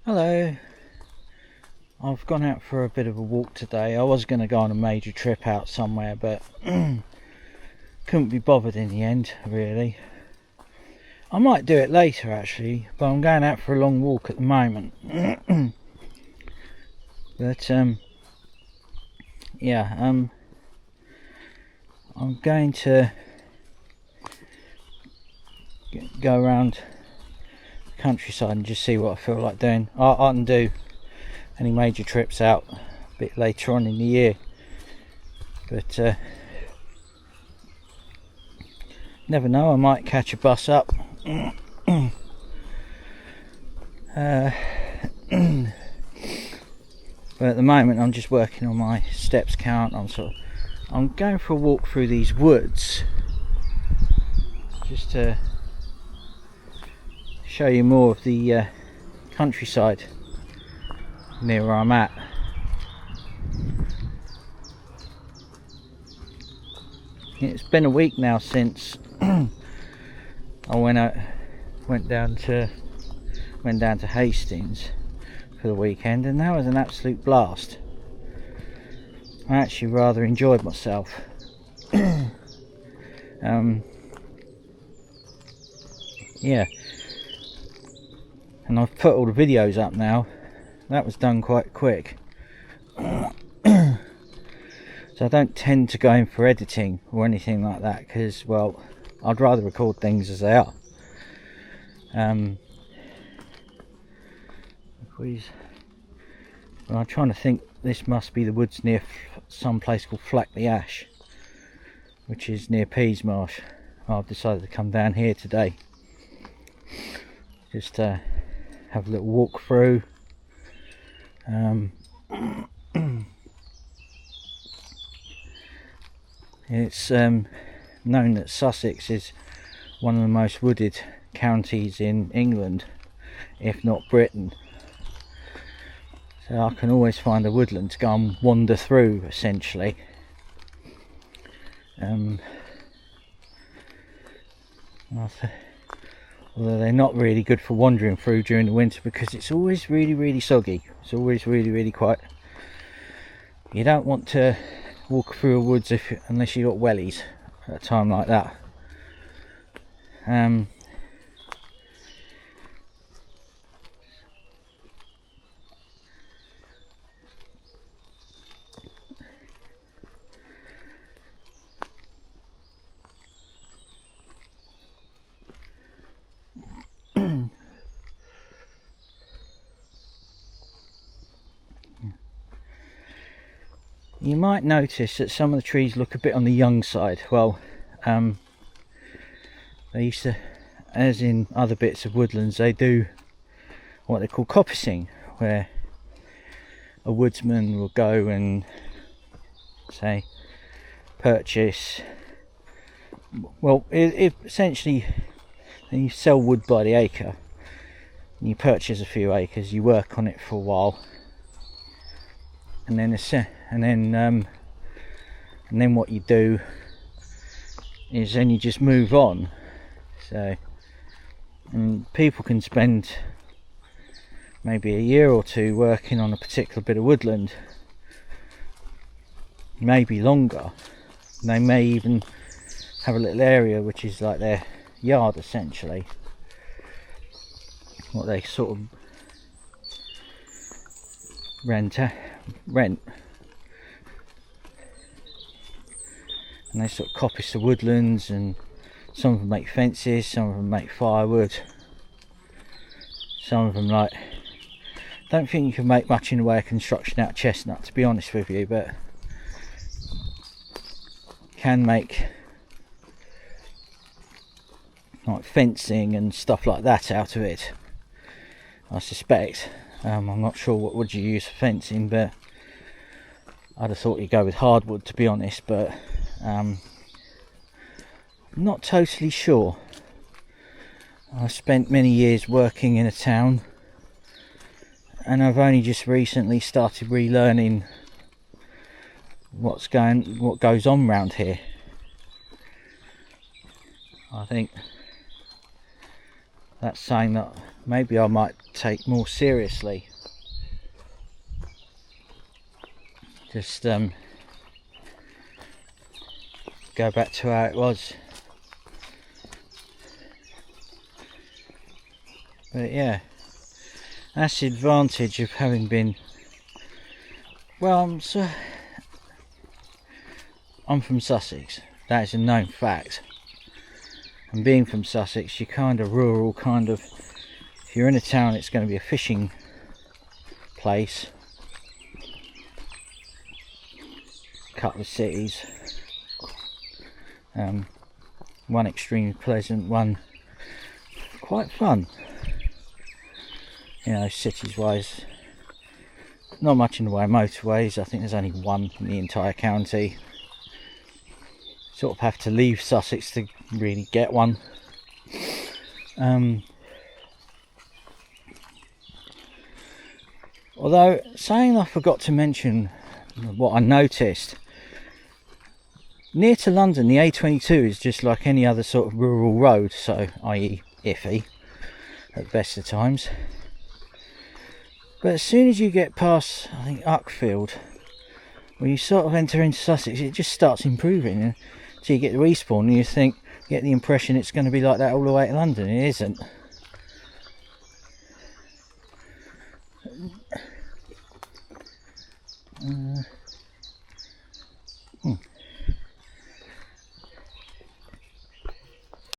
Hello. I've gone out for a bit of a walk today. I was going to go on a major trip out somewhere, but couldn't be bothered in the end, really. I might do it later actually, but I'm going out for a long walk at the moment. But yeah, I'm going to go around the countryside and just see what I feel like doing. I can do any major trips out a bit later on in the year, but never know, I might catch a bus up. But at the moment I'm just working on my steps count. I'm going for a walk through these woods just to show you more of the countryside near where I'm at. It's been a week now since I went down to Hastings for the weekend, and that was an absolute blast. I actually rather enjoyed myself. Yeah, and I've put all the videos up now. That was done quite quick. So I don't tend to go in for editing or anything like that, because, well, I'd rather record things as they are. Well, I'm trying to think. This must be the woods near some place called Flackley Ash, which is near Peasmarsh. I've decided to come down here today just to have a little walk through. It's known that Sussex is one of the most wooded counties in England, if not Britain. So I can always find a woodland to go and wander through, essentially. Although they're not really good for wandering through during the winter, because it's always really soggy. It's always really quite... You don't want to walk through a woods unless you've got wellies at a time like that. You might notice that some of the trees look a bit on the young side. Well, they used to, as in other bits of woodlands, they do what they call coppicing, where a woodsman will go and, say, purchase, well, essentially you sell wood by the acre. You purchase a few acres, you work on it for a while, and then what you do is then you just move on. So, and people can spend maybe a year or two working on a particular bit of woodland, maybe longer. They may even have a little area which is like their yard, essentially, what they sort of rent, and they sort of coppice the woodlands, and some of them make fences, some of them make firewood, some of them, like, don't think you can make much in the way of construction out of chestnut, to be honest with you, but can make like fencing and stuff like that out of it, I suspect. I'm not sure what wood you use for fencing, but I'd have thought you'd go with hardwood, to be honest, but not totally sure. I spent many years working in a town, and I've only just recently started relearning what goes on around here. I think that's saying that maybe I might take more seriously. Just go back to how it was. But yeah, that's the advantage of having been, well, I'm from Sussex, that is a known fact. And being from Sussex, you're kind of rural, kind of, if you're in a town it's going to be a fishing place, a couple of cities, one extremely pleasant, one quite fun. You know, cities wise, not much in the way of motorways. I think there's only one in the entire county. Sort of have to leave Sussex to really get one. Although, saying I forgot to mention what I noticed, near to London the A22 is just like any other sort of rural road, so i.e. iffy at best of times. But as soon as you get past, I think, Uckfield, when you sort of enter into Sussex, it just starts improving until you get the respawn, and you get the impression it's going to be like that all the way to London. It isn't.